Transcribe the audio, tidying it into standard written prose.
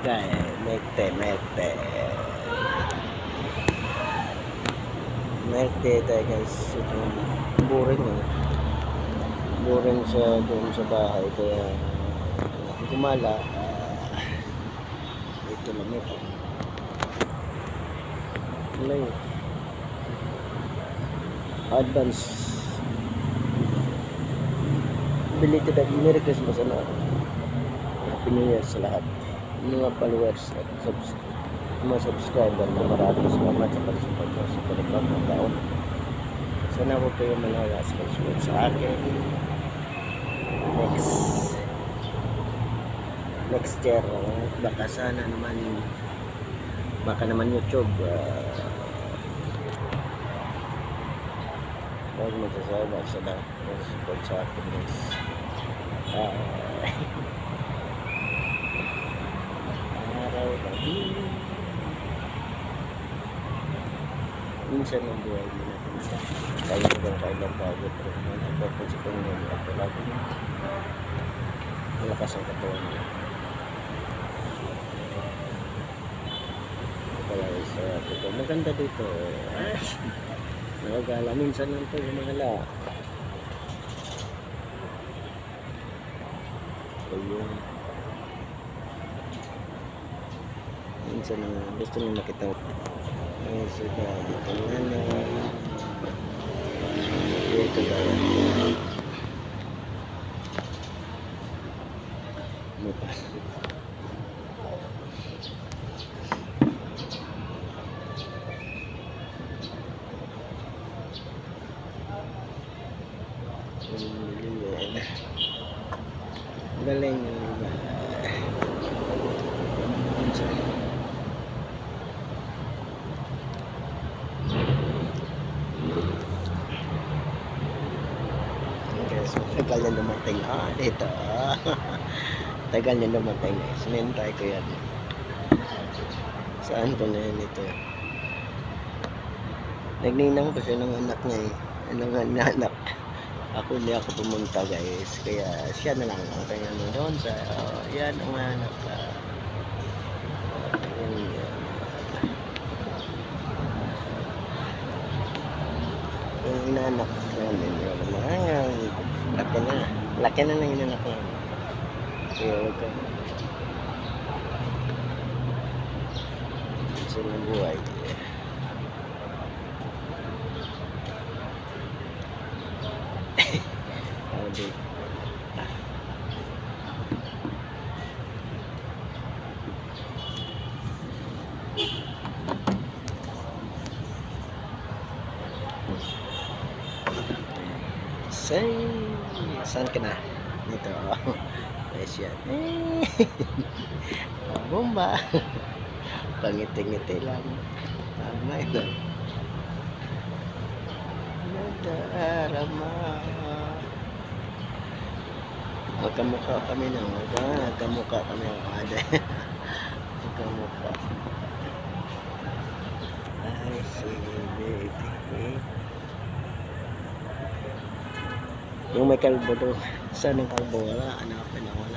Kaya, mekte tayo guys. Itong boring boring siya doon sa bahay, kaya gumala ito lang ito. Advance belated Merry Christmas and Happy New Year sa lahat mga followers at mga subscriber na maraming salamat sa pag-support ko sa pagkakataon ng taon. Sana huwag kayo malaya sa pag-support sa akin. Next year, baka sana naman, baka naman YouTube huwag magsasawa sa lahat ng support sa akin guys. Araw gabi minsan ang buhay mo natin tayo hanggang kailan tayo, pero nagpapag sa Panginoon at lagi malakas ang katawan mo. Kaya isa ito maganda dito, nakagala minsan lang ito yung mga la ayun. Minsan na gusto nyo makita ay sila makanan dito ba mupa galing tagal na dumating dito tagal na dumating guys, nintay ko yan. Saan ko na yan ito, nagninang pa siya ng anak niya ng anak. Ako hindi ako pumunta guys, kaya siya na lang ang kanya doon sa yan ang anak yung inanak namin laki na ng inanak namin, kaya huwag ka sa buhay. Saan ka na? Dito. Nice yan. Bomba. Pangiti-ngiti lang. Tama ito. Nadarama. Magkamukha kami na. Magkamukha kami. Magkamukha. I see baby. Yung may kalbo doon. Saan ang kalbo? Wala. Hanapin na wala.